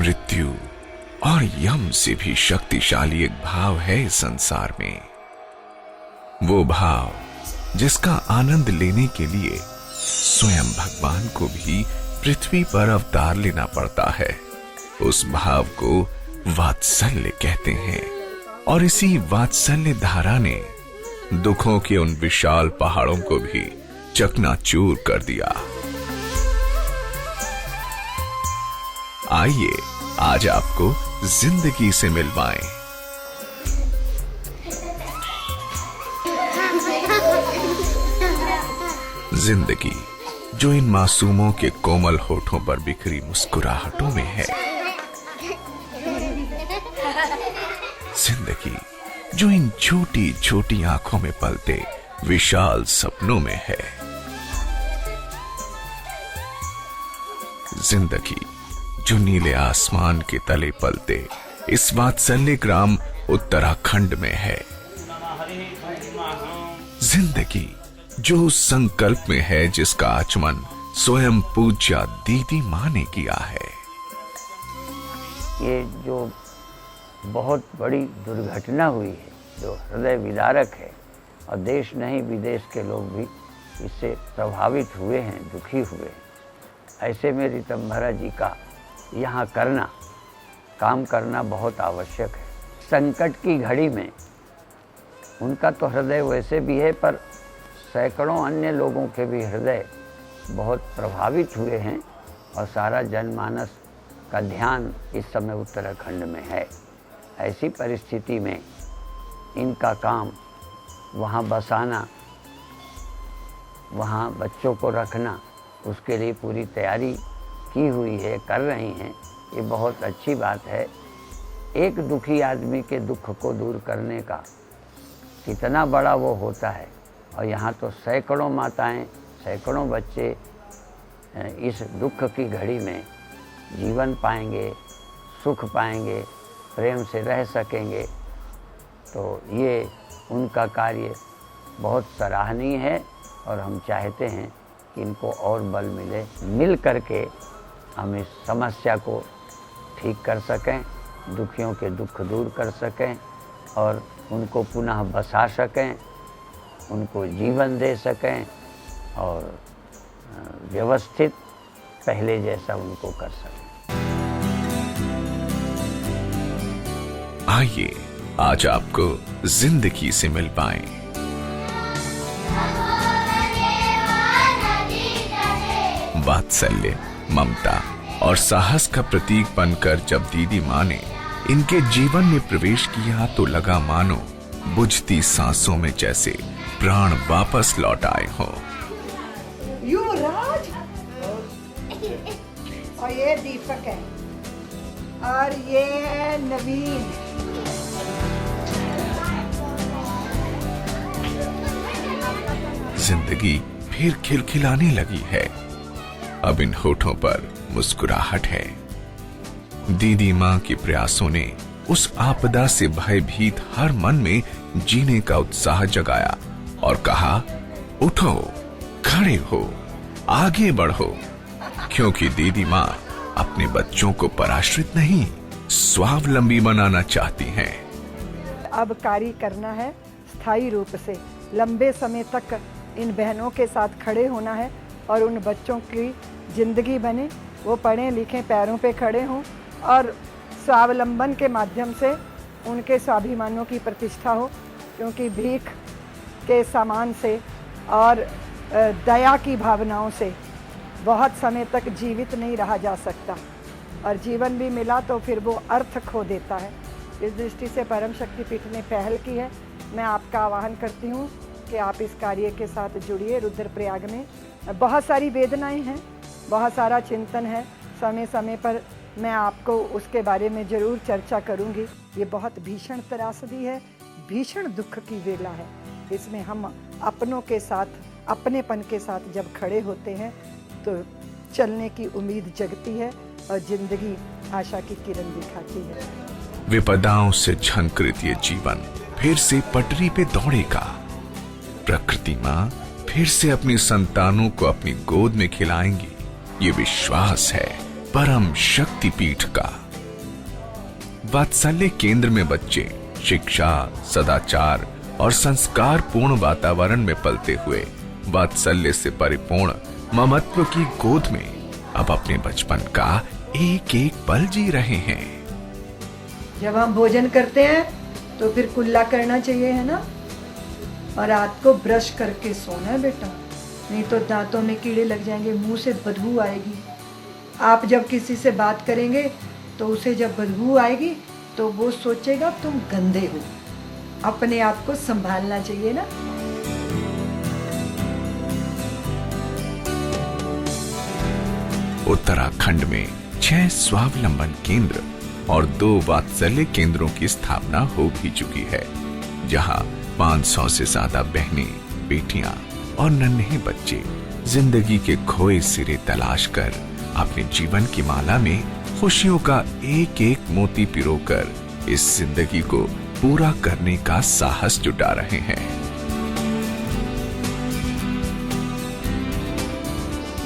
मृत्यु और यम से भी शक्तिशाली एक भाव है इस संसार में। वो भाव जिसका आनंद लेने के लिए स्वयं भगवान को भी पृथ्वी पर अवतार लेना पड़ता है। उस भाव को वात्सल्य कहते हैं और इसी वात्सल्य धारा ने दुखों के उन विशाल पहाड़ों को भी चकनाचूर कर दिया। आइए आज आपको जिंदगी से मिलवाएं। जिंदगी जो इन मासूमों के कोमल होठों पर बिखरी मुस्कुराहटों में है। जिंदगी जो इन छोटी छोटी आंखों में पलते विशाल सपनों में है। जिंदगी जो नीले आसमान के तले पलते इस वात्सल्य ग्राम उत्तराखंड में है। जिंदगी जो उस संकल्प में है जिसका आचमन स्वयं पूज्या दीदी मां ने किया है। ये जो बहुत बड़ी दुर्घटना हुई है, जो हृदय विदारक है, और देश नहीं विदेश के लोग भी इससे प्रभावित हुए हैं, दुखी हुए हैं। ऐसे में ऋतंभरा जी का यहाँ काम करना बहुत आवश्यक है। संकट की घड़ी में उनका तो हृदय वैसे भी है, पर सैकड़ों अन्य लोगों के भी हृदय बहुत प्रभावित हुए हैं और सारा जनमानस का ध्यान इस समय उत्तराखंड में है। ऐसी परिस्थिति में इनका काम वहाँ बसाना, वहाँ बच्चों को रखना, उसके लिए पूरी तैयारी की हुई है, कर रही हैं। ये बहुत अच्छी बात है। एक दुखी आदमी के दुख को दूर करने का कितना बड़ा वो होता है, और यहाँ तो सैकड़ों माताएं, सैकड़ों बच्चे इस दुख की घड़ी में जीवन पाएंगे, सुख पाएंगे, प्रेम से रह सकेंगे। तो ये उनका कार्य बहुत सराहनीय है और हम चाहते हैं कि इनको और बल मिले, मिल करके हम इस समस्या को ठीक कर सकें, दुखियों के दुख दूर कर सकें और उनको पुनः बसा सकें, उनको जीवन दे सकें और व्यवस्थित पहले जैसा उनको कर सकें। आइए आज आपको जिंदगी से मिल पाएं। वात्सल्य, ममता और साहस का प्रतीक बनकर जब दीदी मां ने इनके जीवन में प्रवेश किया तो लगा मानो बुझती सांसों में जैसे प्राण वापस लौट आए हों। युवराज और ये दीपक है और ये है नवीन। जिंदगी फिर खिलखिलाने लगी है। अब इन होठों पर मुस्कुराहट है। दीदी मां के प्रयासों ने उस आपदा से भयभीत हर मन में जीने का उत्साह जगाया और कहा, उठो, खड़े हो, आगे बढ़ो, क्योंकि दीदी मां अपने बच्चों को पराश्रित नहीं, स्वावलंबी बनाना चाहती हैं। अब कार्य करना है स्थायी रूप से, लंबे समय तक इन बहनों के साथ खड़े होना है और उन बच्चों की जिंदगी बने, वो पढ़ें लिखें, पैरों पे खड़े हों और स्वावलंबन के माध्यम से उनके स्वाभिमानों की प्रतिष्ठा हो। क्योंकि भीख के सामान से और दया की भावनाओं से बहुत समय तक जीवित नहीं रहा जा सकता, और जीवन भी मिला तो फिर वो अर्थ खो देता है। इस दृष्टि से परम शक्तिपीठ ने पहल की है। मैं आपका आह्वान करती हूँ कि आप इस कार्य के साथ जुड़िए। रुद्रप्रयाग में बहुत सारी वेदनाएं हैं, बहुत सारा चिंतन है। समय समय पर मैं आपको उसके बारे में ज़रूर चर्चा करूँगी। ये बहुत भीषण त्रासदी है, भीषण दुख की वेला है। इसमें हम अपनों के साथ, अपनेपन के साथ जब खड़े होते हैं तो चलने की उम्मीद जगती है और जिंदगी आशा की किरण दिखाती है। विपदाओं से झंकृत ये जीवन फिर से पटरी पे दौड़ेगा। प्रकृति मां फिर से अपनी संतानों को अपनी गोद में खिलाएंगी। ये विश्वास है परम शक्तिपीठ का। वात्सल्य केंद्र में बच्चे शिक्षा, सदाचार और संस्कार पूर्ण वातावरण में पलते हुए वात्सल्य से परिपूर्ण ममत्व की गोद में अब अपने बचपन का एक एक पल जी रहे हैं। जब हम भोजन करते हैं तो फिर कुल्ला करना चाहिए, है ना, और रात को ब्रश करके सोना है बेटा, नहीं तो दांतों में कीड़े लग जाएंगे, मुंह से बदबू आएगी। आप जब किसी से बात करेंगे तो उसे जब बदबू आएगी तो वो सोचेगा तुम गंदे हो। अपने आप को संभालना चाहिए ना। उत्तराखंड में 6 स्वावलंबन केंद्र और 2 वात्सल्य केंद्रों की स्थापना हो भी चुकी है, जहां 500 से ज्यादा बहनें, बेटियां और नन्हे बच्चे जिंदगी के खोए सिरे तलाश कर अपने जीवन की माला में खुशियों का एक एक मोती पिरोकर इस जिंदगी को पूरा करने का साहस जुटा रहे हैं।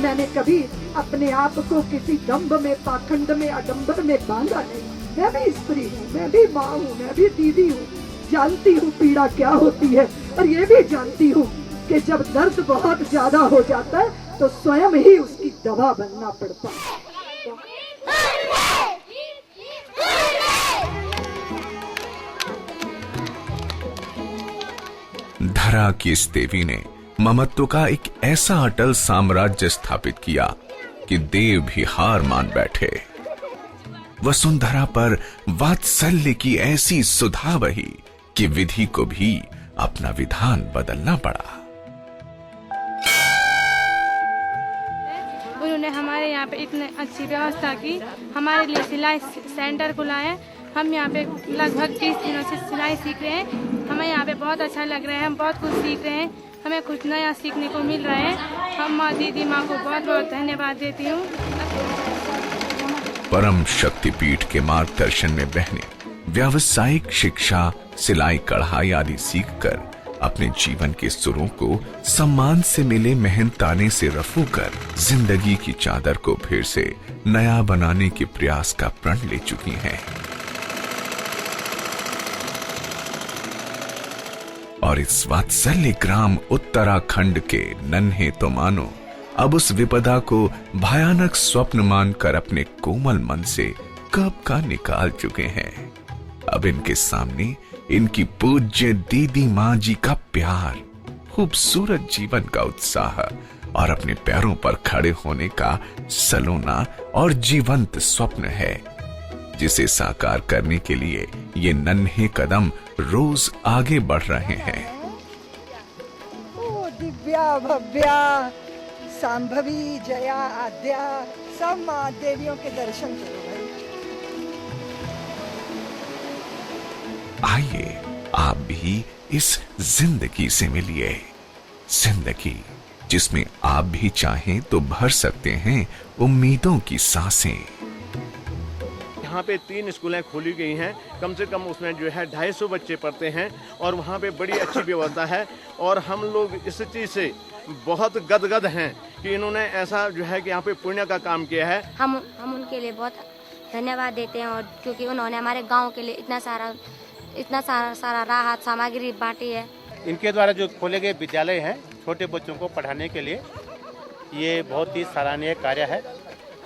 मैंने कभी अपने आप को किसी दंभ में, पाखंड में, आडंबर में बांधा नहीं। मैं भी स्त्री हूँ, मैं भी माँ हूँ, मैं भी दीदी हूँ, जानती हूँ पीड़ा क्या होती है, और ये भी जानती हूँ कि जब दर्द बहुत ज्यादा हो जाता है तो स्वयं ही उसकी दवा बनना पड़ता है। धरा की इस देवी ने ममत्व का एक ऐसा अटल साम्राज्य स्थापित किया कि देव भी हार मान बैठे। वसुंधरा पर वात्सल्य की ऐसी सुधा बही कि विधि को भी अपना विधान बदलना पड़ा। उन्होंने हमारे यहाँ पे इतनी अच्छी व्यवस्था की, हमारे लिए सिलाई सेंटर खुला है। हम यहाँ पे लगभग 30 दिनों से सिलाई सीख रहे हैं। हमें यहाँ पे बहुत अच्छा लग रहा है, हम बहुत कुछ सीख रहे हैं, हमें कुछ नया सीखने को मिल रहा है। हम माँ दीदी माँ को बहुत बहुत धन्यवाद देती हूँ। परम शक्तिपीठ के मार्गदर्शन में बहनें व्यावसायिक शिक्षा, सिलाई, कढ़ाई आदि सीखकर अपने जीवन के सुरों को सम्मान से मिले मेहनताने से रफू कर जिंदगी की चादर को फिर से नया बनाने के प्रयास का प्रण ले चुकी हैं। और इस वात्सल्य ग्राम उत्तराखंड के नन्हे तो मानो अब उस विपदा को भयानक स्वप्न मानकर अपने कोमल मन से कब का निकाल चुके हैं। अब इनके सामने इनकी पूज्य दीदी माँ जी का प्यार, खूबसूरत जीवन का उत्साह और अपने पैरों पर खड़े होने का सलोना और जीवंत स्वप्न है, जिसे साकार करने के लिए ये नन्हे कदम रोज आगे बढ़ रहे हैं। ओ दिव्या भव्या सांभवी जया आद्या, सब माँ देवियों के दर्शन करो भाई। आइए आप भी इस जिंदगी से मिलिए, जिंदगी जिसमें आप भी चाहें तो भर सकते हैं उम्मीदों की सांसें। यहाँ पे 3 स्कूलें खोली गई हैं, कम से कम उसमें जो है 250 बच्चे पढ़ते हैं और वहाँ पे बड़ी अच्छी व्यवस्था है। और हम लोग इस चीज़ से बहुत गदगद हैं कि इन्होंने ऐसा जो है कि यहाँ पे पुण्य का काम किया है। हम उनके लिए बहुत धन्यवाद देते हैं, और क्योंकि उन्होंने हमारे गांव के लिए इतना सारा राहत सामग्री बांटी है। इनके द्वारा जो खोले गए विद्यालय हैं छोटे बच्चों को पढ़ाने के लिए, ये बहुत ही सराहनीय कार्य है,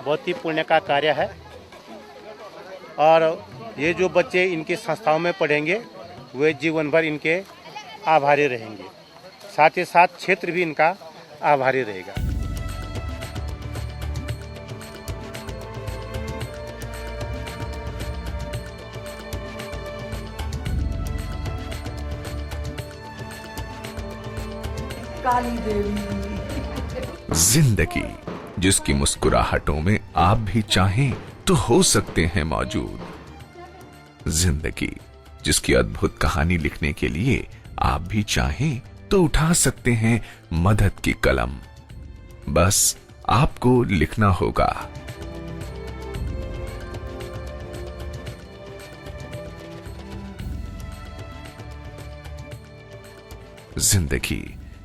बहुत ही पुण्य का कार्य है। और ये जो बच्चे इनकी संस्थाओं में पढ़ेंगे वे जीवन भर इनके आभारी रहेंगे, साथ ही साथ क्षेत्र भी इनका आभारी रहेगा। काली देवी जिंदगी जिसकी मुस्कुराहटों में आप भी चाहें तो हो सकते हैं मौजूद, जिंदगी जिसकी अद्भुत कहानी लिखने के लिए आप भी चाहें तो उठा सकते हैं मदद की कलम। बस आपको लिखना होगा। जिंदगी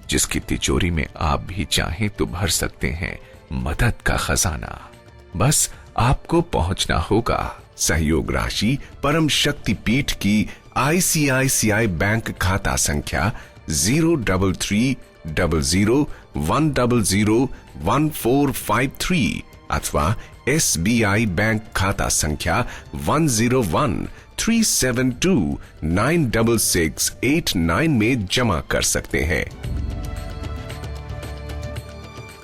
जिसकी तिजोरी में आप भी चाहें तो भर सकते हैं मदद का खजाना। बस आपको पहुंचना होगा सहयोग राशि परम शक्ति पीठ की ICICI बैंक खाता संख्या 03300100143 अथवा SBI बैंक खाता संख्या 10137296689 में जमा कर सकते हैं।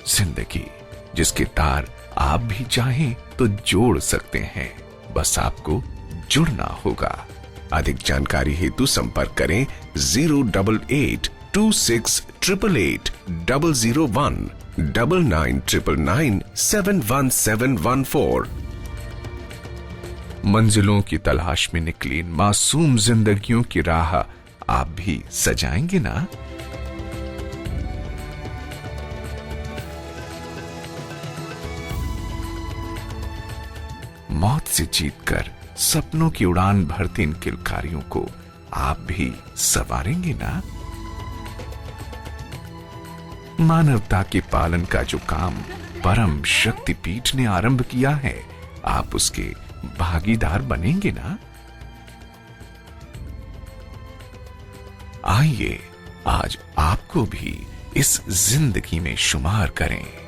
जिंदगी जिसके तार आप भी चाहें तो जोड़ सकते हैं, बस आपको जुड़ना होगा। अधिक जानकारी हेतु संपर्क करें 08826880001 9999971714। मंजिलों की तलाश में निकली मासूम जिंदगियों की राह आप भी सजाएंगे ना? मौत से जीतकर सपनों की उड़ान भरते इन किलकारियों को आप भी सवारेंगे ना? मानवता के पालन का जो काम परम शक्तिपीठ ने आरंभ किया है, आप उसके भागीदार बनेंगे ना? आइए आज आपको भी इस जिंदगी में शुमार करें।